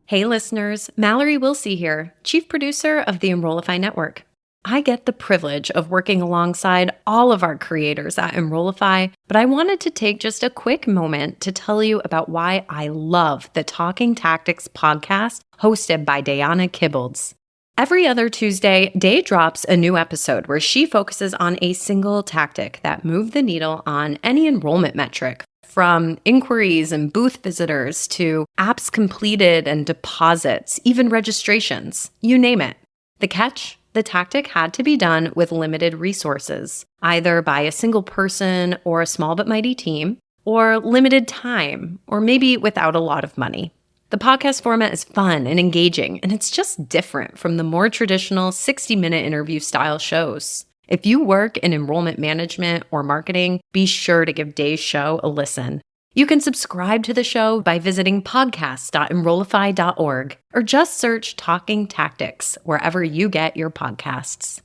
Hey listeners, Mallory Wilsey here, Chief Producer of the Enrollify Network. I get the privilege of working alongside all of our creators at Enrollify, but I wanted to take just a quick moment to tell you about why I love the Talking Tactics podcast hosted by Diana Kibbolds. Every other Tuesday, Day drops a new episode where she focuses on a single tactic that moved the needle on any enrollment metric, from inquiries and booth visitors to apps completed and deposits, even registrations, you name it. The catch? The tactic had to be done with limited resources, either by a single person or a small but mighty team, or limited time, or maybe without a lot of money. The podcast format is fun and engaging, and it's just different from the more traditional 60-minute interview style shows. If you work in enrollment management or marketing, be sure to give Day's show a listen. You can subscribe to the show by visiting podcast.enrollify.org or just search Talking Tactics wherever you get your podcasts.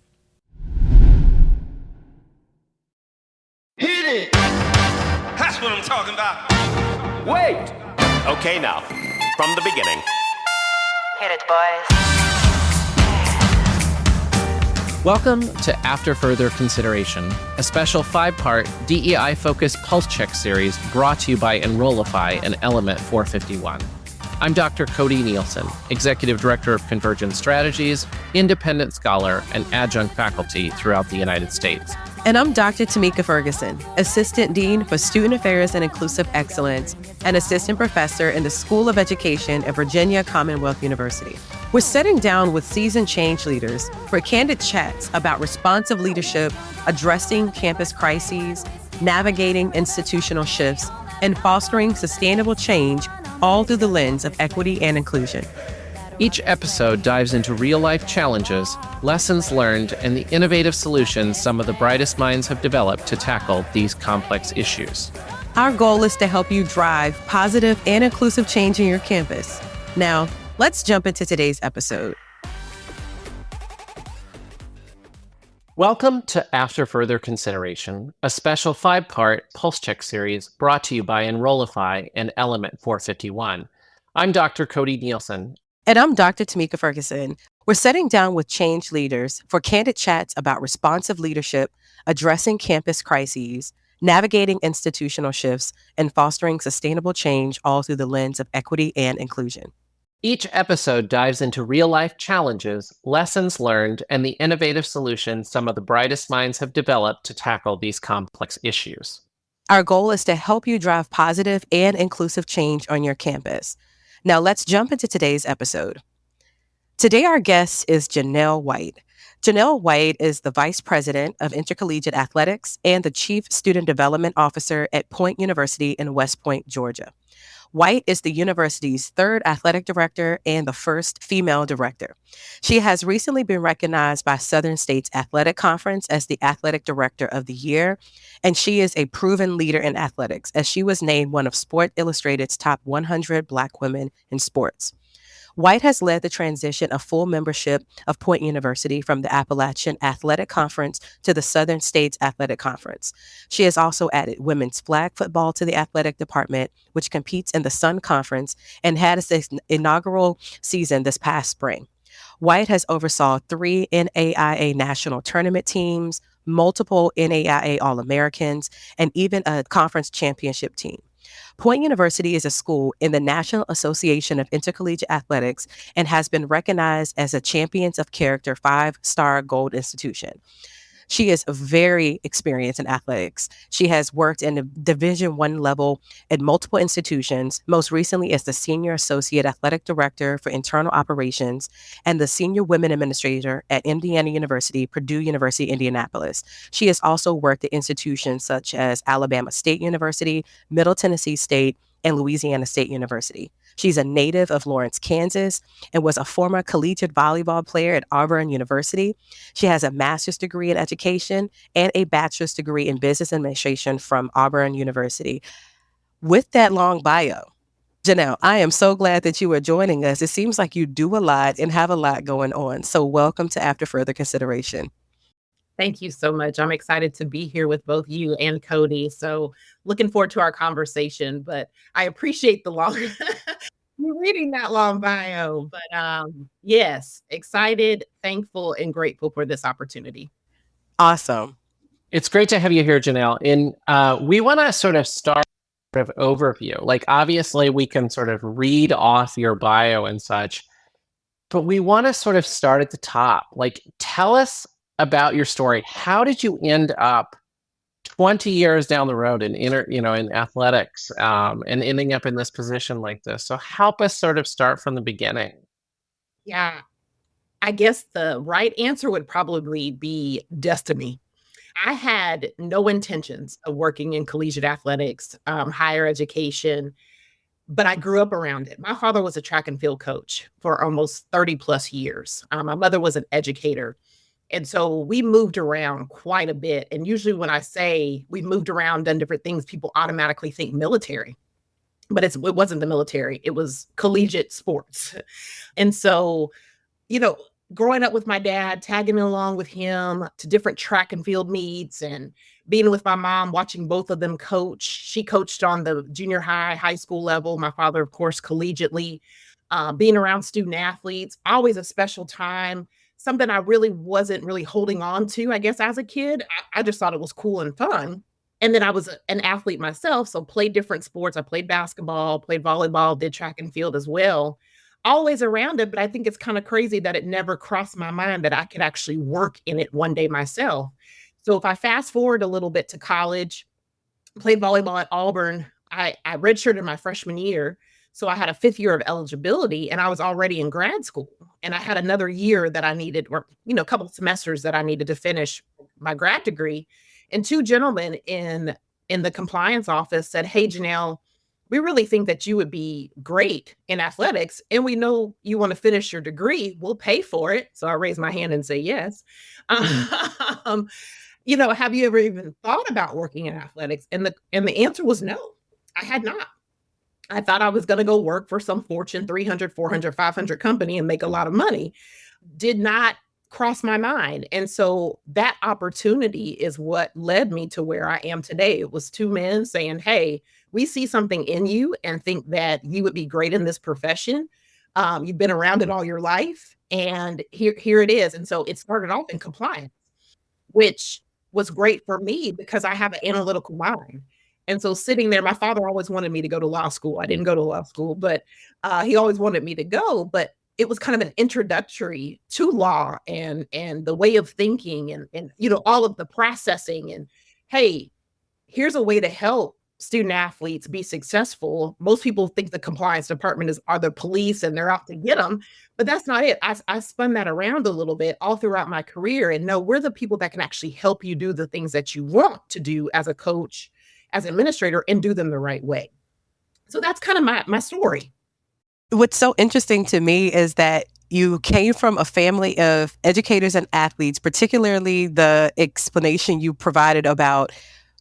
Hit it! That's what I'm talking about. Wait! Okay, now, from the beginning. Hit it, boys. Welcome to After Further Consideration, a special 5-part DEI-focused pulse check series brought to you by Enrollify and Element 451. I'm Dr. Cody Nielsen, Executive Director of Convergence Strategies, independent scholar, and adjunct faculty throughout the United States. And I'm Dr. Tomika Ferguson, Assistant Dean for Student Affairs and Inclusive Excellence and Assistant Professor in the School of Education at Virginia Commonwealth University. We're sitting down with seasoned change leaders for candid chats about responsive leadership, addressing campus crises, navigating institutional shifts, and fostering sustainable change, all through the lens of equity and inclusion. Each episode dives into real-life challenges, lessons learned, and the innovative solutions some of the brightest minds have developed to tackle these complex issues. Our goal is to help you drive positive and inclusive change in your campus. Now, let's jump into today's episode. Welcome to After Further Consideration, a special 5-part pulse check series brought to you by Enrollify and Element 451. I'm Dr. Cody Nielsen. And I'm Dr. Tomika Ferguson. We're sitting down with change leaders for candid chats about responsive leadership, addressing campus crises, navigating institutional shifts, and fostering sustainable change, all through the lens of equity and inclusion. Each episode dives into real-life challenges, lessons learned, and the innovative solutions some of the brightest minds have developed to tackle these complex issues. Our goal is to help you drive positive and inclusive change on your campus. Now let's jump into today's episode. Today our guest is Jaunelle White. Jaunelle White is the Vice President of Intercollegiate Athletics and the Chief Student Development Officer at Point University in West Point, Georgia. White is the university's third athletic director and the first female director. She has recently been recognized by Southern States Athletic Conference as the Athletic Director of the Year, and she is a proven leader in athletics, as she was named one of Sport Illustrated's top 100 Black women in sports. White has led the transition of full membership of Point University from the Appalachian Athletic Conference to the Southern States Athletic Conference. She has also added women's flag football to the athletic department, which competes in the Sun Conference and had its inaugural season this past spring. White has oversaw 3 NAIA national tournament teams, multiple NAIA All-Americans, and even a conference championship team. Point University is a school in the National Association of Intercollegiate Athletics and has been recognized as a Champions of Character 5-star gold institution. She is very experienced in athletics. She has worked in the Division I level at multiple institutions, most recently as the Senior Associate Athletic Director for Internal Operations and the Senior Women Administrator at Indiana University, Purdue University, Indianapolis. She has also worked at institutions such as Alabama State University, Middle Tennessee State, and Louisiana State University. She's a native of Lawrence, Kansas, and was a former collegiate volleyball player at Auburn University. She has a master's degree in education and a bachelor's degree in business administration from Auburn University. With that long bio, Jaunelle, I am so glad that you are joining us. It seems like you do a lot and have a lot going on. So welcome to After Further Consideration. Thank you so much. I'm excited to be here with both you and Cody. So looking forward to our conversation, but I appreciate the long. You reading that long bio, but, yes, excited, thankful, and grateful for this opportunity. Awesome. It's great to have you here, Jaunelle. And we want to sort of start sort of overview. Like, obviously, we can sort of read off your bio and such, but we want to sort of start at the top. Like, tell us about your story. How did you end up 20 years down the road in athletics, and ending up in this position like this? So help us sort of start from the beginning. Yeah, I guess the right answer would probably be destiny. I had no intentions of working in collegiate athletics, higher education, but I grew up around it. My father was a track and field coach for almost 30 plus years. My mother was an educator. And so we moved around quite a bit. And usually when I say we moved around, done different things, people automatically think military, but it wasn't the military. It was collegiate sports. And so, you know, growing up with my dad, tagging along with him to different track and field meets and being with my mom, watching both of them coach. She coached on the junior high, high school level. My father, of course, collegiately. Being around student athletes, always a special time. Something I really wasn't really holding on to, I guess, as a kid. I just thought it was cool and fun. And then I was an athlete myself, so played different sports. I played basketball, played volleyball, did track and field as well. Always around it, but I think it's kind of crazy that it never crossed my mind that I could actually work in it one day myself. So if I fast forward a little bit to college, played volleyball at Auburn. I redshirted my freshman year. So I had a fifth year of eligibility and I was already in grad school. And I had another year that I needed, or, a couple of semesters that I needed to finish my grad degree. And two gentlemen in the compliance office said, "Hey, Jaunelle, we really think that you would be great in athletics. And we know you want to finish your degree. We'll pay for it." So I raised my hand and say yes. Um, have you ever even thought about working in athletics? And the answer was no. I had not. I thought I was going to go work for some Fortune 300, 400, 500 company and make a lot of money. Did not cross my mind. And so that opportunity is what led me to where I am today. It was two men saying, "Hey, we see something in you and think that you would be great in this profession. You've been around it all your life, and here it is." And so it started off in compliance, which was great for me because I have an analytical mind. And so sitting there, my father always wanted me to go to law school. I didn't go to law school, but he always wanted me to go. But it was kind of an introductory to law and the way of thinking and all of the processing and, hey, here's a way to help student athletes be successful. Most people think the compliance department are the police and they're out to get them, but that's not it. I spun that around a little bit all throughout my career, and no, we're the people that can actually help you do the things that you want to do as a coach, as an administrator, and do them the right way. So that's kind of my story. What's so interesting to me is that you came from a family of educators and athletes, particularly the explanation you provided about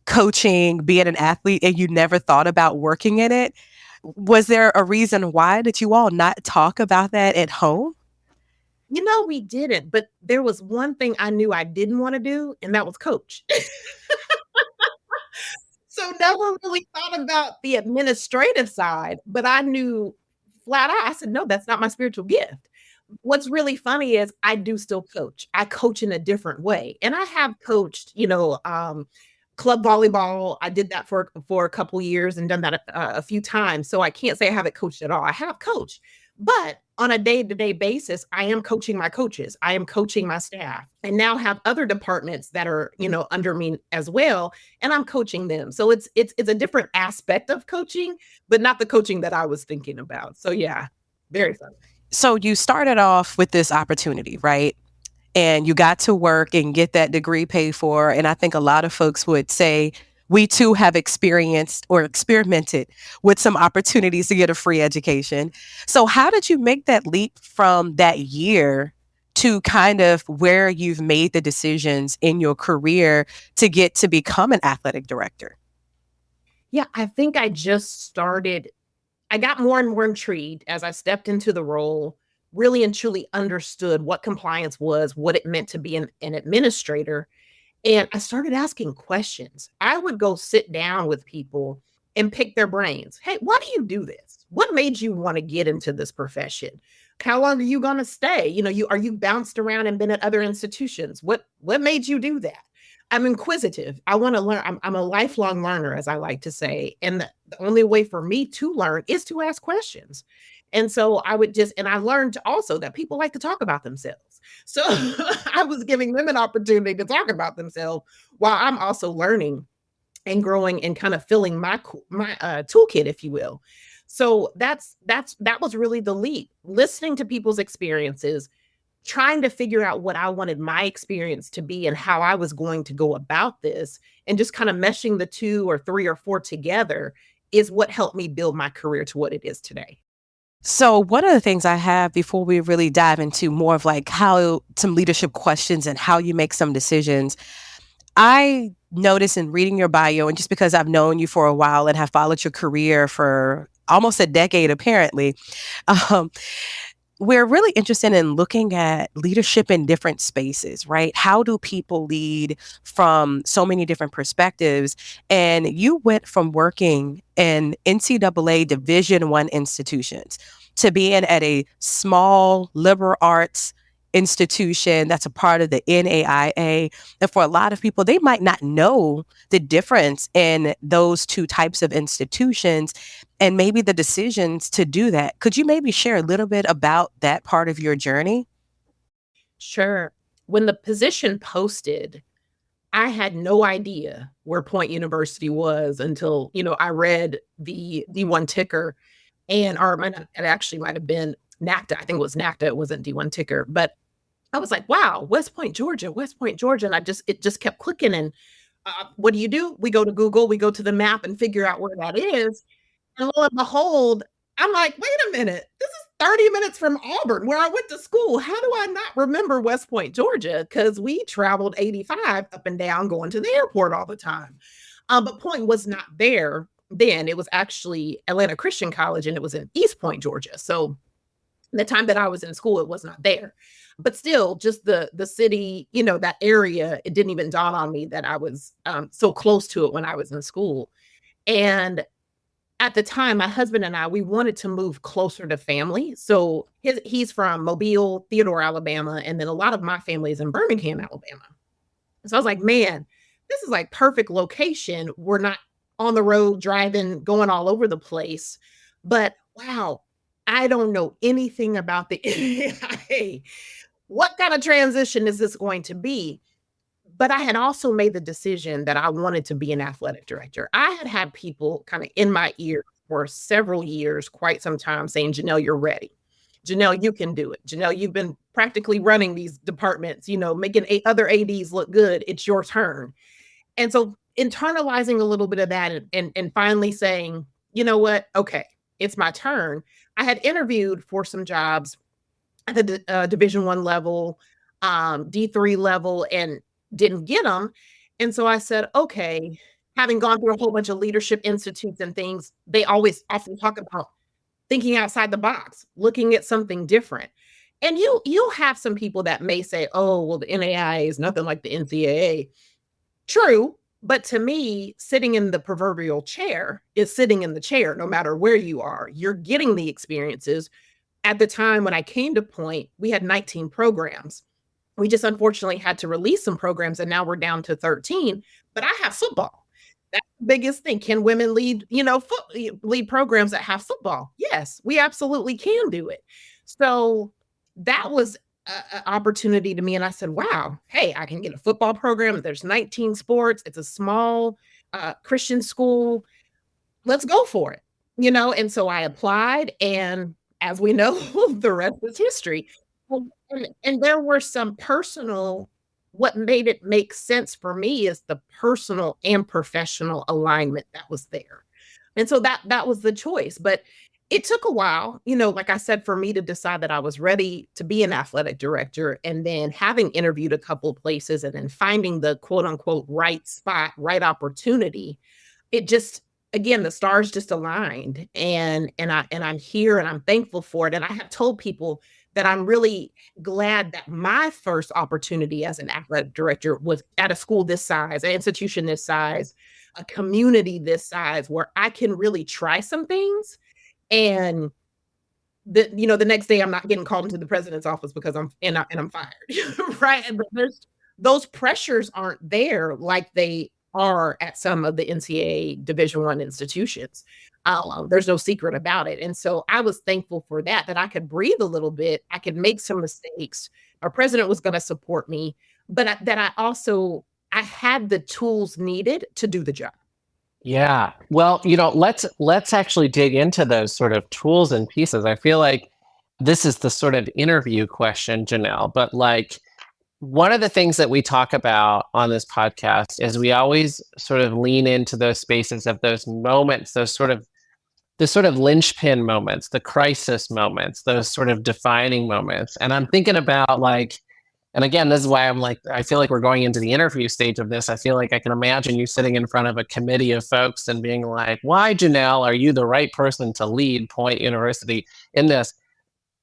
coaching, being an athlete, and you never thought about working in it. Was there a reason why? Did you all not talk about that at home? We didn't, but there was one thing I knew I didn't want to do, and that was coach. So never really thought about the administrative side, but I knew flat out, I said, "No, that's not my spiritual gift." What's really funny is I do still coach. I coach in a different way. And I have coached, club volleyball. I did that for a couple years and done that a few times. So I can't say I haven't coached at all. I have coached, but on a day-to-day basis, I am coaching my coaches. I am coaching my staff, and now have other departments that are, under me as well, and I'm coaching them. So it's a different aspect of coaching, but not the coaching that I was thinking about. So yeah, very fun. So you started off with this opportunity, right? And you got to work and get that degree paid for. And I think a lot of folks would say, we too have experienced or experimented with some opportunities to get a free education. So how did you make that leap from that year to kind of where you've made the decisions in your career to get to become an athletic director? Yeah, I think I got more and more intrigued as I stepped into the role, really and truly understood what compliance was, what it meant to be an administrator. And I started asking questions. I would go sit down with people and pick their brains. Hey, why do you do this? What made you want to get into this profession? How long are you going to stay? Are you bounced around and been at other institutions? What made you do that? I'm inquisitive. I want to learn. I'm a lifelong learner, as I like to say. And the only way for me to learn is to ask questions. And so and I learned also that people like to talk about themselves. So I was giving them an opportunity to talk about themselves while I'm also learning and growing and kind of filling my toolkit, if you will. So that was really the leap. Listening to people's experiences, trying to figure out what I wanted my experience to be and how I was going to go about this, and just kind of meshing the two or three or four together is what helped me build my career to what it is today. So one of the things I have before we really dive into more of like how some leadership questions and how you make some decisions, I noticed in reading your bio, and just because I've known you for a while and have followed your career for almost a decade, apparently, um, we're really interested in looking at leadership in different spaces, right? How do people lead from so many different perspectives? And you went from working in NCAA Division I institutions to being at a small liberal arts institution that's a part of the NAIA. And for a lot of people, they might not know the difference in those two types of institutions and maybe the decisions to do that. Could you maybe share a little bit about that part of your journey? Sure. When the position posted, I had no idea where Point University was until, I read the D1 ticker, or it actually might have been NACTA. I think it was NACTA. It wasn't D1 ticker, but I was like, wow, West Point, Georgia, West Point, Georgia. And it just kept clicking. And what do? We go to Google, we go to the map and figure out where that is. And lo and behold, I'm like, wait a minute, this is 30 minutes from Auburn, where I went to school. How do I not remember West Point, Georgia? Because we traveled 85 up and down going to the airport all the time. But Point was not there then. It was actually Atlanta Christian College, and it was in East Point, Georgia. So the time that I was in school, it was not there. But still, just the city, that area, it didn't even dawn on me that I was so close to it when I was in school. And at the time, my husband and I, we wanted to move closer to family. So he's from Mobile, Theodore, Alabama, and then a lot of my family is in Birmingham, Alabama. So I was like, man, this is like perfect location. We're not on the road driving, going all over the place. But wow, I don't know anything about the NAIA. What kind of transition is this going to be? But I had also made the decision that I wanted to be an athletic director. I had people kind of in my ear for several years, quite some time, saying, Jaunelle, you're ready. Jaunelle, you can do it. Jaunelle, you've been practically running these departments, making other ADs look good. It's your turn. And so internalizing a little bit of that and finally saying, you know what? Okay, it's my turn. I had interviewed for some jobs at the Division I level, D3 level, and didn't get them. And so I said, okay, having gone through a whole bunch of leadership institutes and things, they always often talk about thinking outside the box, looking at something different. And you'll have some people that may say, oh, well, the NAIA is nothing like the NCAA. True. But to me, sitting in the proverbial chair is sitting in the chair, no matter where you are. You're getting the experiences. At the time when I came to Point, we had 19 programs. We just unfortunately had to release some programs, and now we're down to 13. But I have football. That's the biggest thing. Can women lead, lead programs that have football? Yes, we absolutely can do it. So that was an opportunity to me. And I said, wow, hey, I can get a football program. There's 19 sports. It's a small Christian school. Let's go for it. And so I applied, and as we know, the rest is history. Well, and there were some what made it make sense for me is the personal and professional alignment that was there. And so that was the choice. But it took a while, like I said, for me to decide that I was ready to be an athletic director, and then having interviewed a couple of places and then finding the quote unquote right spot, right opportunity. It just, again, the stars just aligned, and I'm here, and I'm thankful for it. And I have told people that I'm really glad that my first opportunity as an athletic director was at a school this size, an institution this size, a community this size where I can really try some things and the next day I'm not getting called into the president's office because I'm fired. Right. But those pressures aren't there like they are at some of the NCAA Division I institutions. There's no secret about it. And so I was thankful for that I could breathe a little bit. I could make some mistakes. Our president was going to support me, but that I had the tools needed to do the job. Yeah. Well, let's actually dig into those sort of tools and pieces. I feel like this is the sort of interview question, Jaunelle, but like one of the things that we talk about on this podcast is we always sort of lean into those spaces of those moments, the sort of linchpin moments, the crisis moments, those sort of defining moments. And I'm thinking about like, and again, this is why I'm like, I feel like we're going into the interview stage of this. I feel like I can imagine you sitting in front of a committee of folks and being like, why, Jaunelle, are you the right person to lead Point University in this?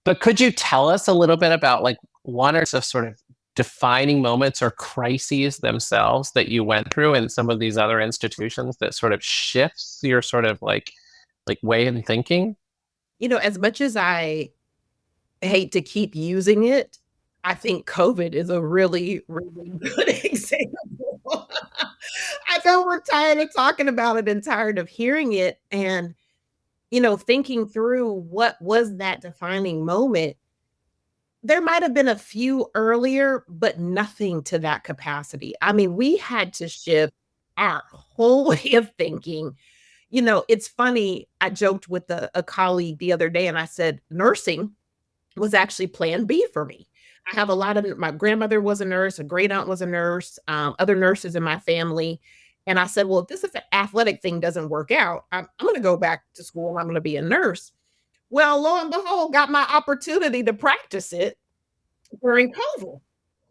But could you tell us a little bit about like one or so sort of defining moments or crises themselves that you went through in some of these other institutions that sort of shifts your sort of like way in thinking? As much as I hate to keep using it, I think COVID is a really, really good example. I know we're tired of talking about it and tired of hearing it. And, thinking through what was that defining moment, there might have been a few earlier, but nothing to that capacity. I mean, we had to shift our whole way of thinking. It's funny. I joked with a colleague the other day and I said, nursing was actually plan B for me. I have my grandmother was a nurse, a great aunt was a nurse, other nurses in my family. And I said, well, if this is an athletic thing doesn't work out, I'm going to go back to school. I'm going to be a nurse. Well, lo and behold, got my opportunity to practice it during COVID.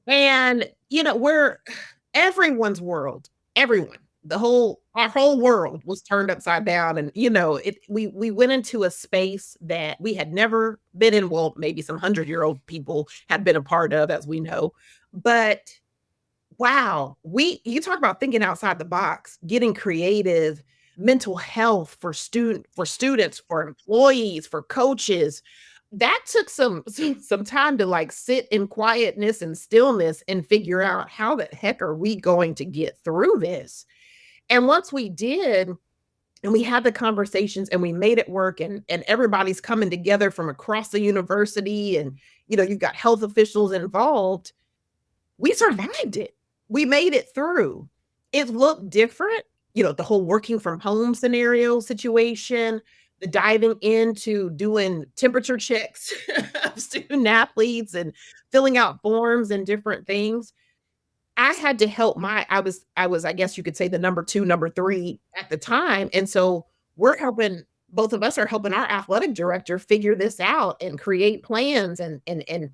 And, everyone's world, everyone, our whole world was turned upside down. And, we went into a space that we had never been in. Well, maybe some 100-year-old people had been a part of, as we know. But wow, you talk about thinking outside the box, getting creative, mental health for students, for employees, for coaches. That took some time to like sit in quietness and stillness and figure out how the heck are we going to get through this. And once we did, and we had the conversations and we made it work, and everybody's coming together from across the university, and you've got health officials involved, we survived it. We made it through. It looked different, the whole working from home scenario situation, the diving into doing temperature checks of student athletes and filling out forms and different things. I had to help I was, I guess you could say, the number 2, number 3 at the time. And so both of us are helping our athletic director figure this out and create plans and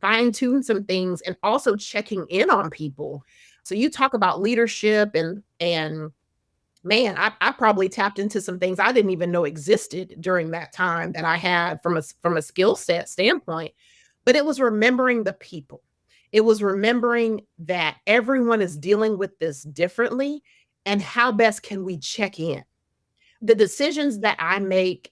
fine tune some things, and also checking in on people. So you talk about leadership and man, I probably tapped into some things I didn't even know existed during that time that I had from a skill set standpoint. But it was remembering the people. It was remembering that everyone is dealing with this differently, and how best can we check in? The decisions that I make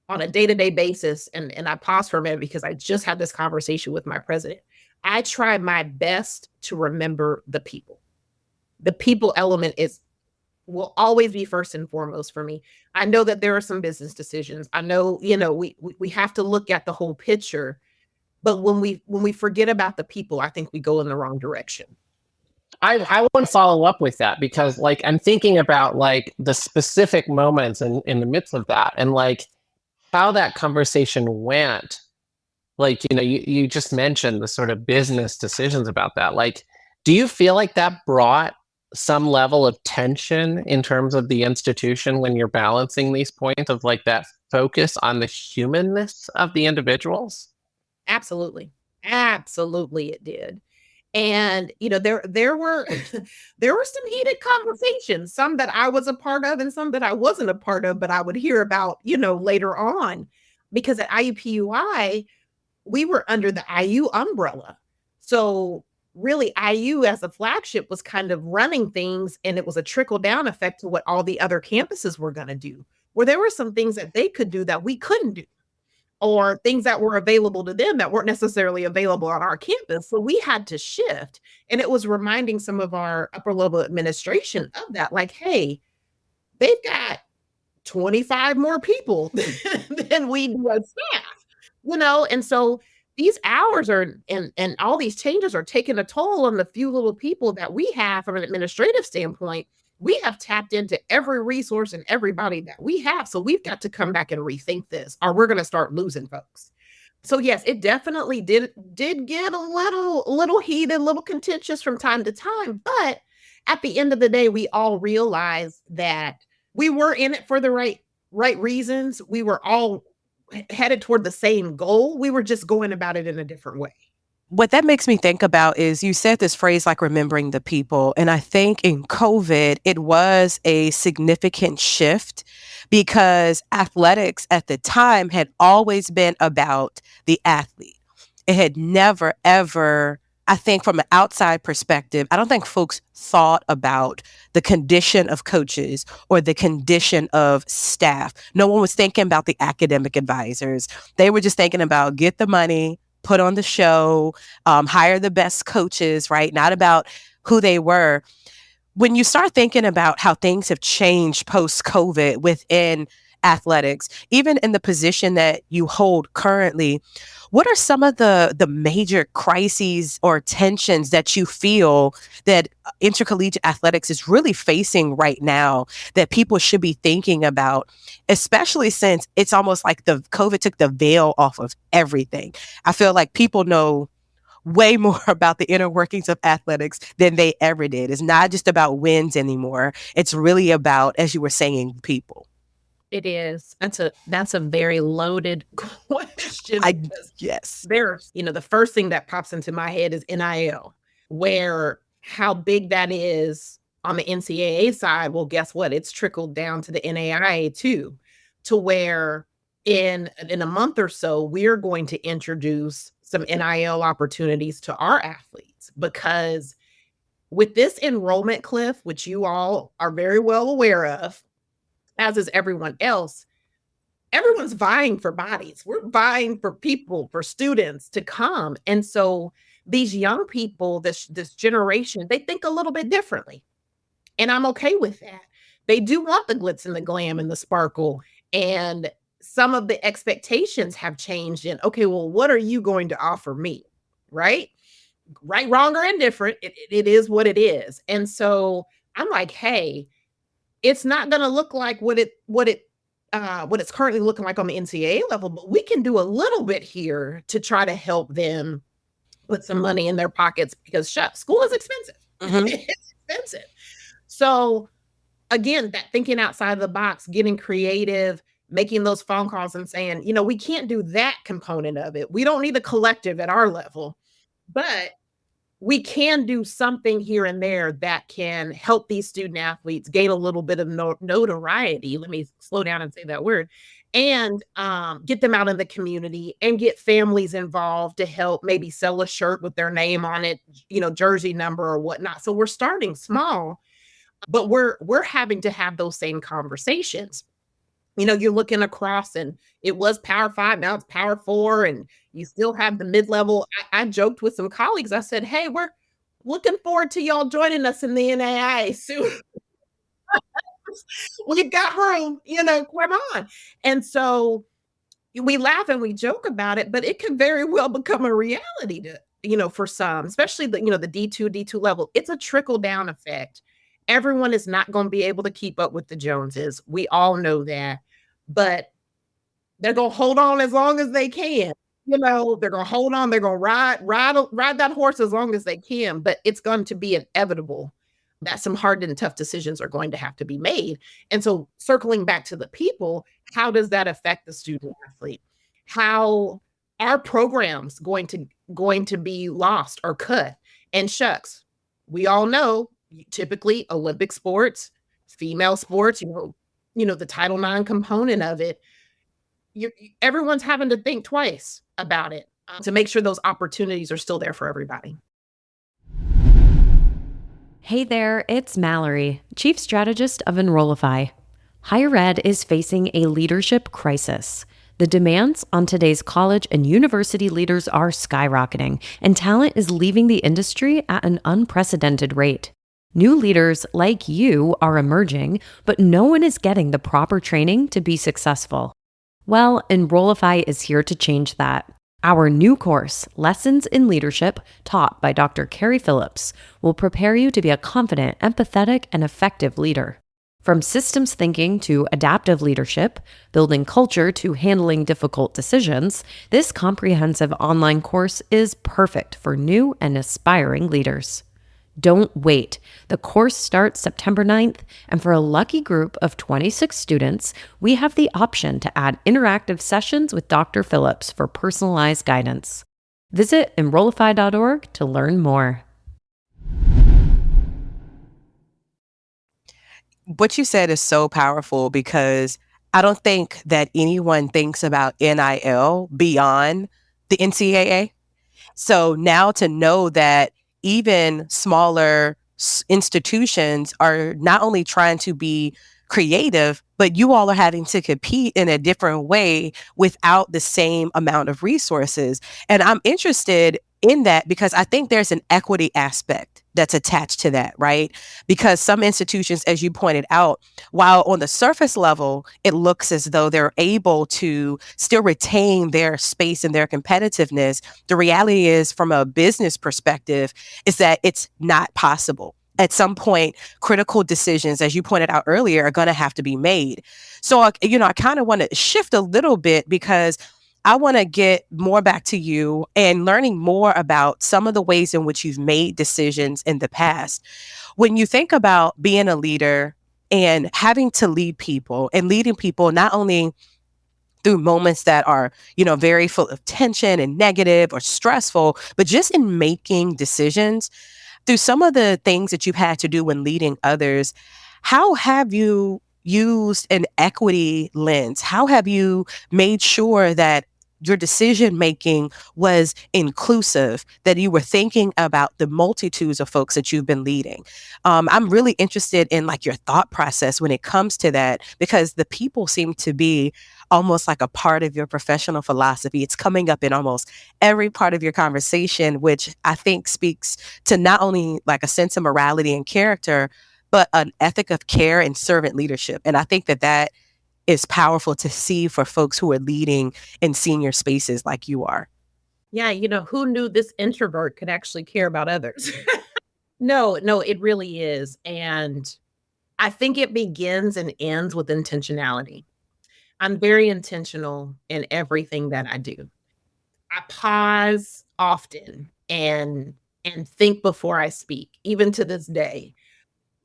on a day-to-day basis, and I pause for a minute because I just had this conversation with my president. I try my best to remember the people. The people element will always be first and foremost for me. I know that there are some business decisions. I know, we have to look at the whole picture. But when we forget about the people, I think we go in the wrong direction. I want to follow up with that because like I'm thinking about like the specific moments in the midst of that, and like how that conversation went. Like, you just mentioned the sort of business decisions about that. Like, do you feel like that brought some level of tension in terms of the institution when you're balancing these points of like that focus on the humanness of the individuals? Absolutely. Absolutely it did. And there were there were some heated conversations, some that I was a part of and some that I wasn't a part of, but I would hear about, later on, because at IUPUI we were under the IU umbrella. So really IU as a flagship was kind of running things, and it was a trickle down effect to what all the other campuses were going to do, where there were some things that they could do that we couldn't do, or things that were available to them that weren't necessarily available on our campus. So we had to shift. And it was reminding some of our upper level administration of that, like, hey, they've got 25 more people than we do as staff, and so these hours are and all these changes are taking a toll on the few little people that we have from an administrative standpoint. We have tapped into every resource and everybody that we have. So we've got to come back and rethink this, or we're going to start losing folks. So yes, it definitely did get a little heated, a little contentious from time to time, but at the end of the day, we all realized that we were in it for the right reasons. We were all headed toward the same goal. We were just going about it in a different way. What that makes me think about is you said this phrase like remembering the people. And I think in COVID, it was a significant shift because athletics at the time had always been about the athlete. It had never, ever, I think from an outside perspective, I don't think folks thought about the condition of coaches or the condition of staff. No one was thinking about the academic advisors. They were just thinking about get the money, put on the show, hire the best coaches, right? Not about who they were. When you start thinking about how things have changed post-COVID within athletics, even in the position that you hold currently, what are some of the major crises or tensions that you feel that intercollegiate athletics is really facing right now that people should be thinking about, especially since it's almost like the COVID took the veil off of everything? I feel like people know way more about the inner workings of athletics than they ever did. It's not just about wins anymore. It's really about, as you were saying, people. It is. That's a very loaded question. Yes. There's, the first thing that pops into my head is NIL, where how big that is on the NCAA side. Well, guess what? It's trickled down to the NAIA too, to where in a month or so, we're going to introduce some NIL opportunities to our athletes, because with this enrollment cliff, which you all are very well aware of, as is everyone else, everyone's vying for bodies. We're vying for people, for students to come. And so these young people, this generation, they think a little bit differently. And I'm okay with that. They do want the glitz and the glam and the sparkle. And some of the expectations have changed in, okay, well, what are you going to offer me? Right? Right, wrong, or indifferent. It is what it is. And so I'm like, hey, it's not going to look like what it's currently looking like on the NCAA level, but we can do a little bit here to try to help them put some money in their pockets, because school is expensive. Mm-hmm. It's expensive. So again, that thinking outside of the box, getting creative, making those phone calls and saying, we can't do that component of it. We don't need a collective at our level, but we can do something here and there that can help these student athletes gain a little bit of notoriety. Let me slow down and say that word. And get them out in the community and get families involved to help maybe sell a shirt with their name on it, jersey number or whatnot. So we're starting small, but we're having to have those same conversations. You're looking across, and it was Power 5, now it's Power 4, and you still have the mid-level. I joked with some colleagues. I said, hey, we're looking forward to y'all joining us in the NAIA soon. We've got room, come on. And so we laugh and we joke about it, but it can very well become a reality for some, especially the D2 level. It's a trickle down effect. Everyone is not going to be able to keep up with the Joneses. We all know that, but they're going to hold on as long as they can. They're going to hold on. They're going to ride that horse as long as they can, but it's going to be inevitable that some hard and tough decisions are going to have to be made. And so circling back to the people, how does that affect the student athlete? How are programs going to be lost or cut? And shucks, we all know typically Olympic sports, female sports, the Title IX component of it, everyone's having to think twice about it to make sure those opportunities are still there for everybody. Hey there, it's Mallory, Chief Strategist of Enrollify. Higher ed is facing a leadership crisis. The demands on today's college and university leaders are skyrocketing, and talent is leaving the industry at an unprecedented rate. New leaders like you are emerging, but no one is getting the proper training to be successful. Well, Enrollify is here to change that. Our new course, Lessons in Leadership, taught by Dr. Carrie Phillips, will prepare you to be a confident, empathetic, and effective leader. From systems thinking to adaptive leadership, building culture to handling difficult decisions, this comprehensive online course is perfect for new and aspiring leaders. Don't wait. The course starts September 9th, and for a lucky group of 26 students, we have the option to add interactive sessions with Dr. Phillips for personalized guidance. Visit enrollify.org to learn more. What you said is so powerful because I don't think that anyone thinks about NIL beyond the NCAA. So now to know that even smaller institutions are not only trying to be creative, but you all are having to compete in a different way without the same amount of resources. And I'm interested in that because I think there's an equity aspect that's attached to that, right? Because some institutions, as you pointed out, while on the surface level, it looks as though they're able to still retain their space and their competitiveness, the reality is, from a business perspective, is that it's not possible. At some point, critical decisions, as you pointed out earlier, are going to have to be made. So, I kind of want to shift a little bit because I want to get more back to you and learning more about some of the ways in which you've made decisions in the past. When you think about being a leader and having to lead people and leading people not only through moments that are, very full of tension and negative or stressful, but just in making decisions through some of the things that you've had to do when leading others, how have you used an equity lens? How have you made sure that your decision making was inclusive, that you were thinking about the multitudes of folks that you've been leading? I'm really interested in like your thought process when it comes to that, because the people seem to be almost like a part of your professional philosophy. It's coming up in almost every part of your conversation, which I think speaks to not only like a sense of morality and character, but an ethic of care and servant leadership. And I think that that is powerful to see for folks who are leading in senior spaces like you are. Yeah, who knew this introvert could actually care about others? No, it really is. And I think it begins and ends with intentionality. I'm very intentional in everything that I do. I pause often and think before I speak, even to this day.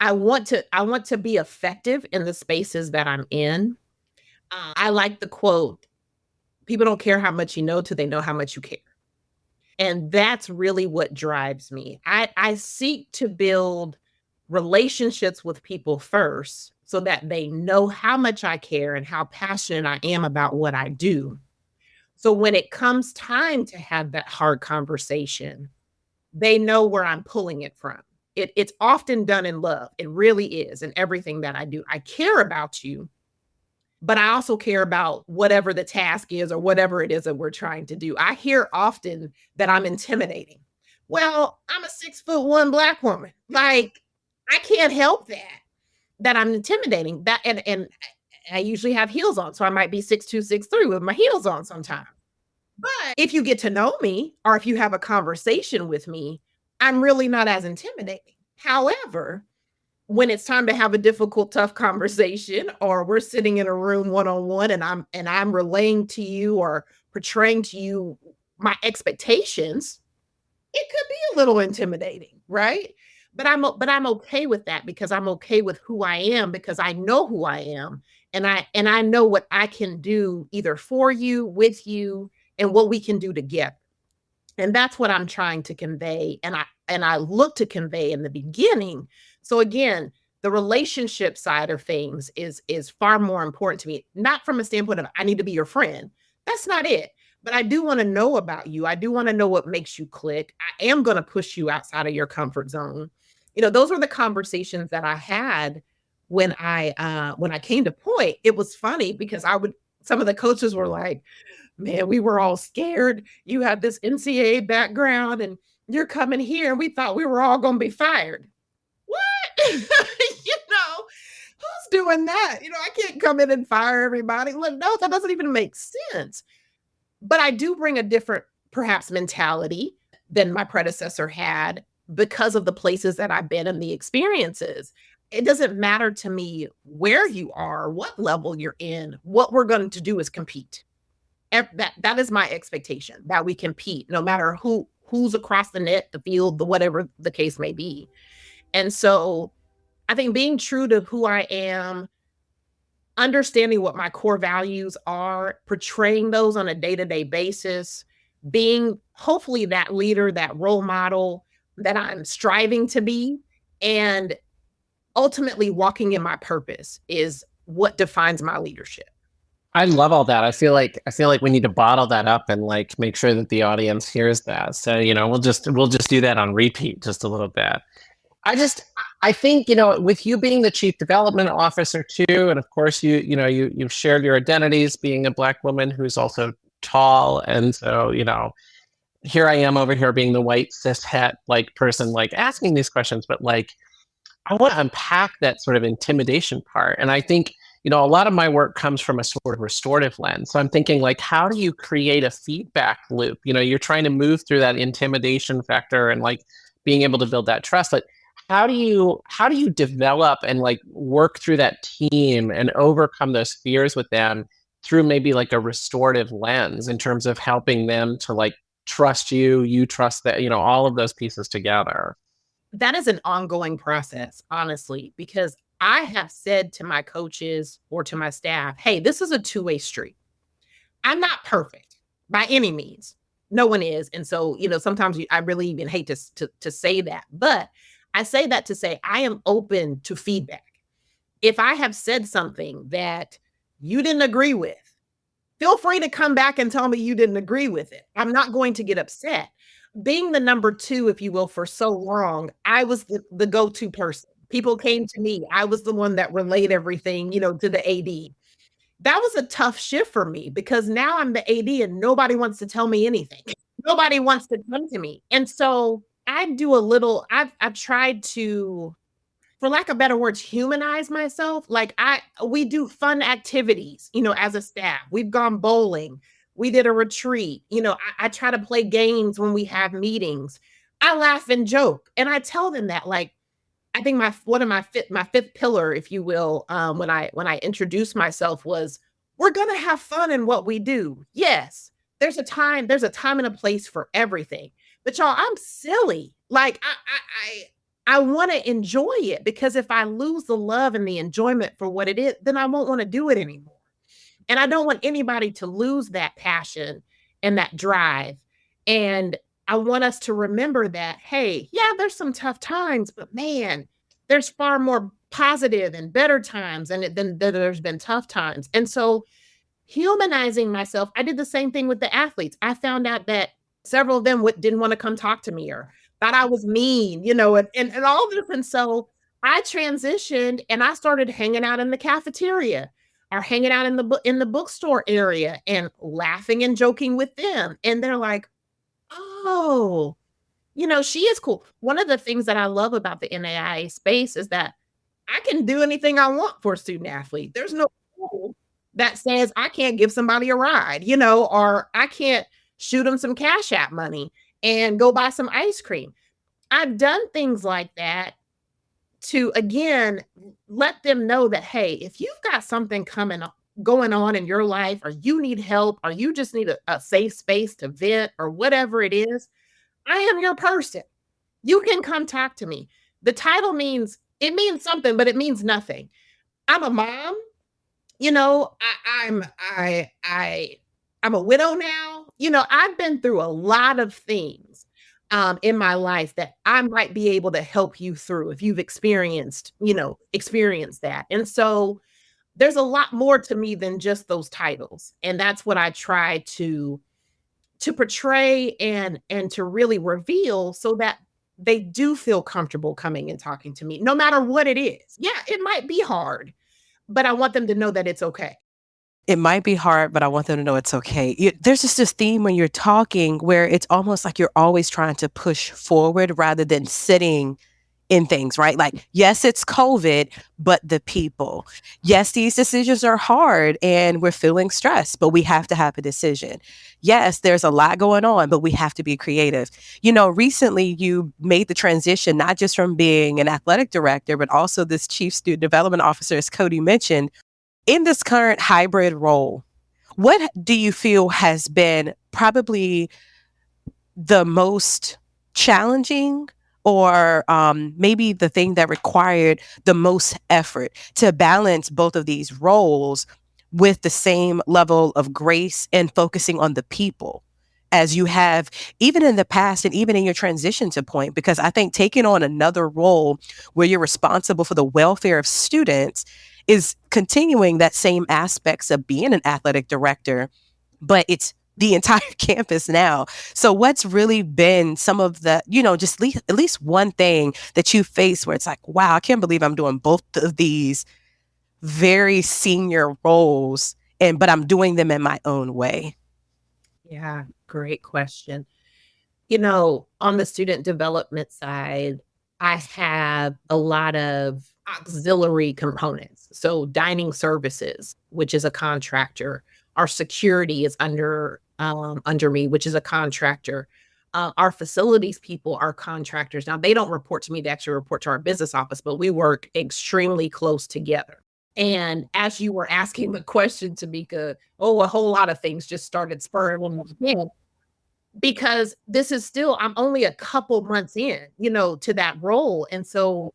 I want to be effective in the spaces that I'm in. I like the quote, people don't care how much you know till they know how much you care. And that's really what drives me. I seek to build relationships with people first so that they know how much I care and how passionate I am about what I do. So when it comes time to have that hard conversation, they know where I'm pulling it from. It's often done in love. It really is in everything that I do. I care about you, but I also care about whatever the task is or whatever it is that we're trying to do. I hear often that I'm intimidating. Well, I'm a 6'1" Black woman. Like, I can't help that I'm intimidating. That and I usually have heels on, so I might be 6'2", 6'3" with my heels on sometimes. But if you get to know me or if you have a conversation with me, I'm really not as intimidating. However, when it's time to have a difficult, tough conversation, or we're sitting in a room one on one and I'm relaying to you or portraying to you my expectations, it could be a little intimidating, right? But I'm okay with that because I'm okay with who I am because I know who I am and I know what I can do either for you, with you, and what we can do together. And that's what I'm trying to convey, and I look to convey in the beginning. So again, the relationship side of things is far more important to me, not from a standpoint of I need to be your friend. That's not it. But I do want to know about you. I do want to know what makes you click. I am going to push you outside of your comfort zone. Those were the conversations that I had when I came to point. It was funny because some of the coaches were like, man, we were all scared. You had this NCAA background and you're coming here and we thought we were all going to be fired. What? Who's doing that? I can't come in and fire everybody. Look, no, that doesn't even make sense. But I do bring a different, perhaps, mentality than my predecessor had because of the places that I've been and the experiences. It doesn't matter to me where you are, what level you're in. What we're going to do is compete. That is my expectation, that we compete no matter who's across the net, the field, the whatever the case may be. And so I think being true to who I am, understanding what my core values are, portraying those on a day-to-day basis, being hopefully that leader, that role model that I'm striving to be, and ultimately walking in my purpose is what defines my leadership. I love all that. I feel like we need to bottle that up and like make sure that the audience hears that. So, we'll just do that on repeat just a little bit. I think, with you being the chief development officer too, and of course you've shared your identities being a Black woman who's also tall. And so, here I am over here being the white cis het like person, like asking these questions, but like I want to unpack that sort of intimidation part. And I think, a lot of my work comes from a sort of restorative lens. So I'm thinking like, how do you create a feedback loop? You're trying to move through that intimidation factor and like being able to build that trust. Like, how do you develop and like work through that team and overcome those fears with them through maybe like a restorative lens in terms of helping them to like trust you trust that, all of those pieces together? That is an ongoing process, honestly, because I have said to my coaches or to my staff, hey, this is a two-way street. I'm not perfect by any means. No one is. And so, sometimes I really even hate to say that. But I say that to say I am open to feedback. If I have said something that you didn't agree with, feel free to come back and tell me you didn't agree with it. I'm not going to get upset. Being the number two, if you will, for so long, I was the go-to person. People came to me. I was the one that relayed everything, to the AD. That was a tough shift for me because now I'm the AD and nobody wants to tell me anything. Nobody wants to come to me. And so I've tried to, for lack of better words, humanize myself. Like we do fun activities, as a staff. We've gone bowling. We did a retreat. I try to play games when we have meetings. I laugh and joke. And I tell them that, like, I think my fifth pillar, if you will, when I introduced myself was, we're gonna have fun in what we do. Yes, there's a time and a place for everything. But y'all, I'm silly. Like I want to enjoy it, because if I lose the love and the enjoyment for what it is, then I won't want to do it anymore. And I don't want anybody to lose that passion and that drive. And I want us to remember that, hey, yeah, there's some tough times, but man, there's far more positive and better times than there's been tough times. And so humanizing myself, I did the same thing with the athletes. I found out that several of them didn't want to come talk to me or thought I was mean, and all this. And so I transitioned and I started hanging out in the cafeteria or hanging out in the bookstore area and laughing and joking with them. And they're like, oh, she is cool. One of the things that I love about the NAIA space is that I can do anything I want for a student athlete. There's no rule that says I can't give somebody a ride, or I can't shoot them some Cash App money and go buy some ice cream. I've done things like that to, again, let them know that, hey, if you've got something going on in your life, or you need help, or you just need a safe space to vent, or whatever it is, I am your person. You can come talk to me. The title means something, but it means nothing. I'm a mom. I'm a widow now. I've been through a lot of things in my life that I might be able to help you through if you've experienced that. And so there's a lot more to me than just those titles. And that's what I try to portray and to really reveal, so that they do feel comfortable coming and talking to me, no matter what it is. Yeah, it might be hard, but I want them to know that it's okay. It might be hard, but I want them to know it's okay. There's just this theme when you're talking where it's almost like you're always trying to push forward rather than sitting in things, right? Like, yes, it's COVID, but the people. Yes, these decisions are hard and we're feeling stressed, but we have to have a decision. Yes, there's a lot going on, but we have to be creative. Recently you made the transition, not just from being an athletic director, but also this chief student development officer, as Cody mentioned. In this current hybrid role, what do you feel has been probably the most challenging or maybe the thing that required the most effort to balance both of these roles with the same level of grace and focusing on the people as you have even in the past and even in your transition to point? Because I think taking on another role where you're responsible for the welfare of students is continuing that same aspects of being an athletic director, but it's the entire campus now. So what's really been some of the, just at least one thing that you face where it's like, wow, I can't believe I'm doing both of these very senior roles, but I'm doing them in my own way. Yeah, great question. On the student development side, I have a lot of auxiliary components. So dining services, which is a contractor. Our security is under me, which is a contractor. Our facilities people are contractors. Now they don't report to me; they actually report to our business office, but we work extremely close together. And as you were asking the question, Tamika, a whole lot of things just started spurring on my head because this is still I'm only a couple months in, to that role. And so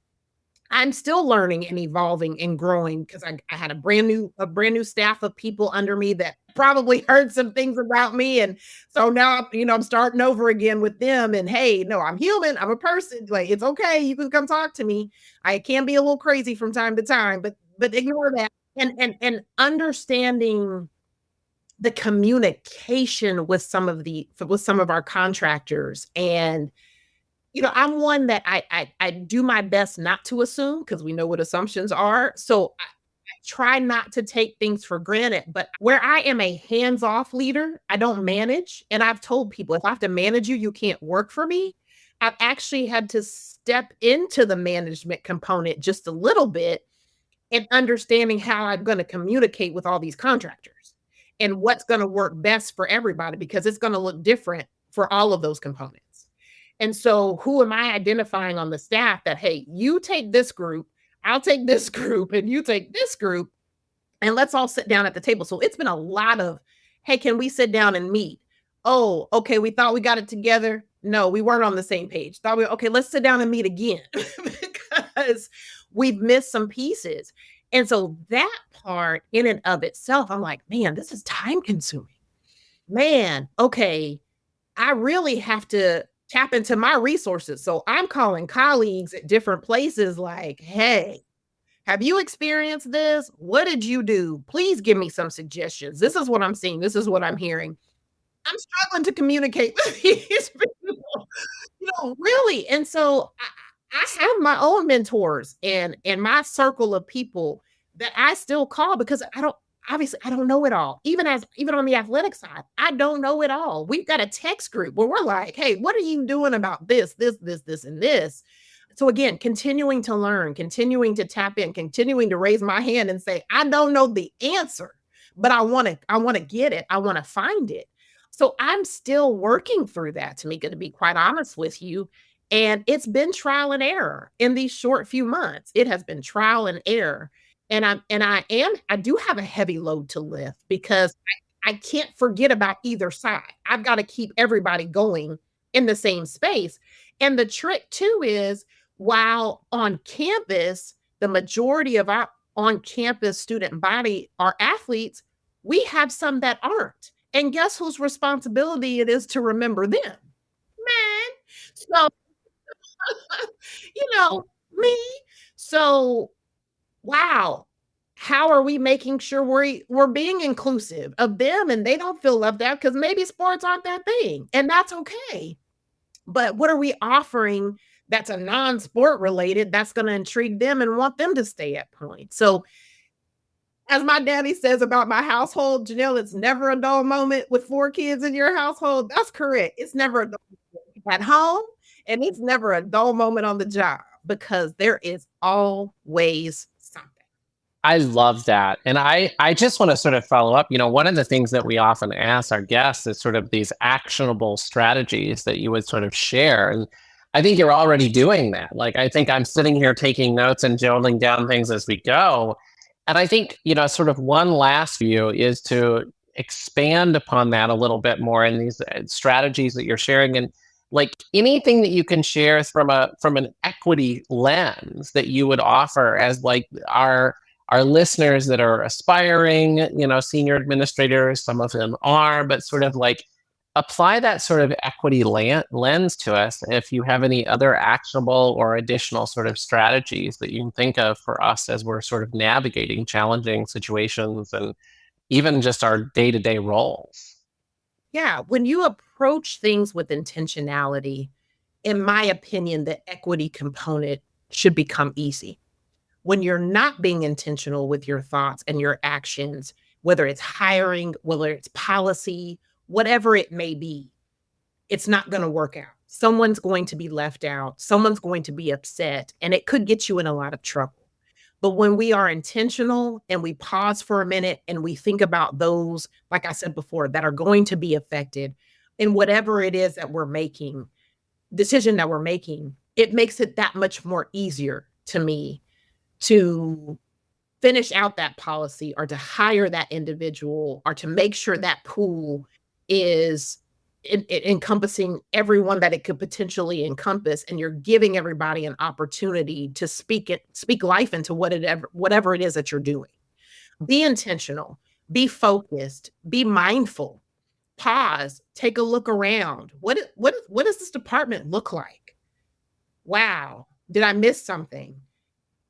I'm still learning and evolving and growing because I had a brand new staff of people under me that probably heard some things about me. And so now, I'm starting over again with them. And hey, no, I'm human. I'm a person. Like, it's okay. You can come talk to me. I can be a little crazy from time to time, but ignore that. And understanding the communication with some of our contractors. And I'm one that I do my best not to assume because we know what assumptions are. So I try not to take things for granted. But where I am a hands-off leader, I don't manage. And I've told people if I have to manage you, you can't work for me. I've actually had to step into the management component just a little bit and understanding how I'm going to communicate with all these contractors and what's going to work best for everybody because it's going to look different for all of those components. And so, who am I identifying on the staff that, hey, you take this group, I'll take this group, and you take this group, and let's all sit down at the table. So, it's been a lot of, hey, can we sit down and meet? Oh, okay, we thought we got it together. No, we weren't on the same page. Okay, let's sit down and meet again because we've missed some pieces. And so that part in and of itself, I'm like, man, this is time consuming. Man, okay, I really have to tap into my resources. So I'm calling colleagues at different places like, hey, have you experienced this? What did you do? Please give me some suggestions. This is what I'm seeing. This is what I'm hearing. I'm struggling to communicate with these people, really. And so I have my own mentors and my circle of people that I still call because I don't know it all. Even on the athletic side, I don't know it all. We've got a text group where we're like, hey, what are you doing about this, and this? So again, continuing to learn, continuing to tap in, continuing to raise my hand and say, I don't know the answer, but I want to get it. I want to find it. So I'm still working through that, Tamika, to be quite honest with you. And it's been trial and error in these short few months. It has been trial and error. I do have a heavy load to lift because I can't forget about either side. I've got to keep everybody going in the same space. And the trick too is while on campus, the majority of our on campus student body are athletes, we have some that aren't. And guess whose responsibility it is to remember them? Man. So, me. So, wow. How are we making sure we're being inclusive of them and they don't feel left out because maybe sports aren't that thing, and that's okay. But what are we offering that's a non-sport related that's going to intrigue them and want them to stay at point? So as my daddy says about my household, Jaunelle, it's never a dull moment with 4 kids in your household. That's correct. It's never a dull moment at home, and it's never a dull moment on the job because there is always something. I love that. And I just want to sort of follow up. One of the things that we often ask our guests is sort of these actionable strategies that you would sort of share. And I think you're already doing that. Like, I think I'm sitting here taking notes and jotting down things as we go. And I think, sort of one last view is to expand upon that a little bit more in these strategies that you're sharing. And like anything that you can share from an equity lens that you would offer as like our listeners that are aspiring, senior administrators, some of them are, but sort of like apply that sort of equity lens to us. If you have any other actionable or additional sort of strategies that you can think of for us as we're sort of navigating challenging situations and even just our day-to-day roles. Yeah, when you approach things with intentionality, in my opinion, the equity component should become easy. When you're not being intentional with your thoughts and your actions, whether it's hiring, whether it's policy, whatever it may be, it's not going to work out. Someone's going to be left out. Someone's going to be upset, and it could get you in a lot of trouble. But when we are intentional and we pause for a minute and we think about those, like I said before, that are going to be affected in whatever it is that we're making, decision that we're making, it makes it that much more easier to me to finish out that policy or to hire that individual or to make sure that pool is encompassing everyone that it could potentially encompass, and you're giving everybody an opportunity to speak life into whatever it is that you're doing. Be intentional, be focused, be mindful, pause, take a look around. What does this department look like? Wow, did I miss something?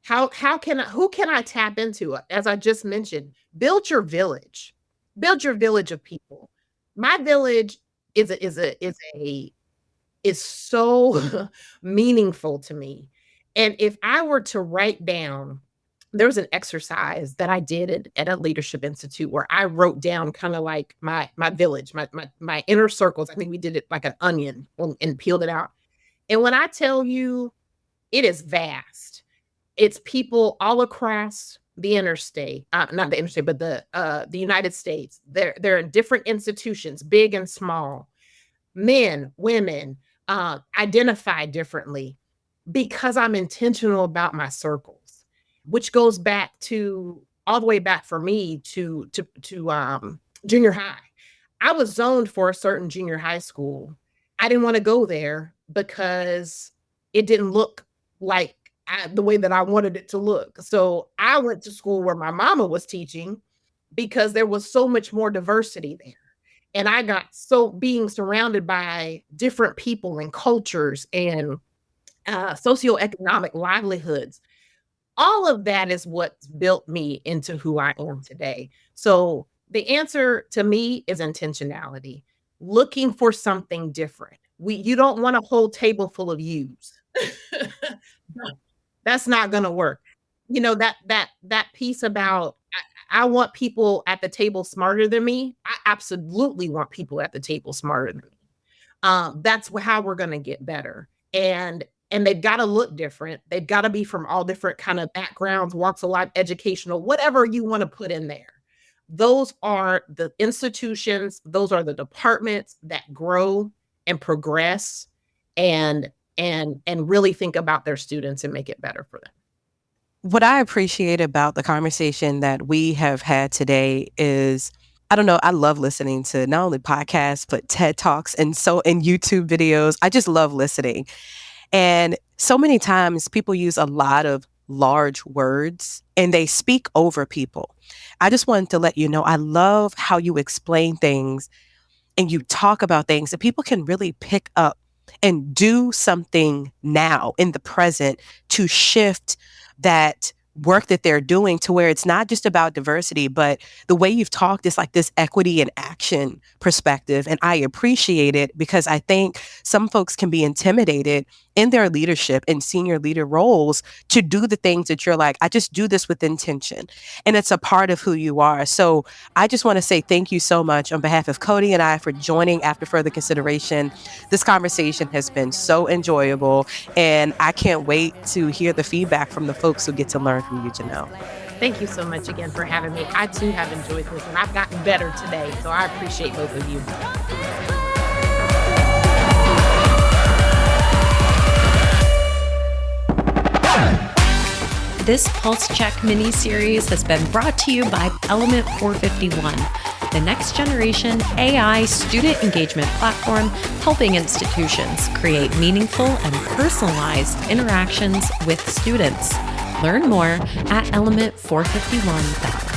Who can I tap into? As I just mentioned, build your village. Build your village of people. My village is so meaningful to me. And if I were to write down, there was an exercise that I did at a leadership institute where I wrote down kind of like my village, my inner circles. I think we did it like an onion and peeled it out. And when I tell you, it is vast. It's people all across the interstate, not the interstate, but the United States. They're in different institutions, big and small, men, women, identify differently because I'm intentional about my circles, which goes back to all the way back for me to junior high. I was zoned for a certain junior high school. I didn't want to go there because it didn't look like the way that I wanted it to look. So I went to school where my mama was teaching because there was so much more diversity there. And I got being surrounded by different people and cultures and socioeconomic livelihoods. All of that is what's built me into who I am today. So the answer to me is intentionality, looking for something different. You don't want a whole table full of yous. That's not going to work. That piece about I want people at the table smarter than me. I absolutely want people at the table smarter than me. That's how we're going to get better. And they've got to look different. They've got to be from all different kind of backgrounds, walks of life, educational, whatever you want to put in there. Those are the institutions. Those are the departments that grow and progress and really think about their students and make it better for them. What I appreciate about the conversation that we have had today is, I don't know, I love listening to not only podcasts, but TED Talks and YouTube videos. I just love listening. And so many times people use a lot of large words and they speak over people. I just wanted to let you know, I love how you explain things and you talk about things that people can really pick up and do something now in the present to shift that work that they're doing to where it's not just about diversity, but the way you've talked is like this equity and action perspective. And I appreciate it because I think some folks can be intimidated in their leadership and senior leader roles to do the things that you're like, I just do this with intention. And it's a part of who you are. So I just want to say thank you so much on behalf of Cody and I for joining After Further Consideration. This conversation has been so enjoyable, and I can't wait to hear the feedback from the folks who get to learn from you, Jaunelle. Thank you so much again for having me. I too have enjoyed this, and I've gotten better today. So I appreciate both of you. This Pulse Check mini-series has been brought to you by Element 451, the next generation AI student engagement platform helping institutions create meaningful and personalized interactions with students. Learn more at element451.com.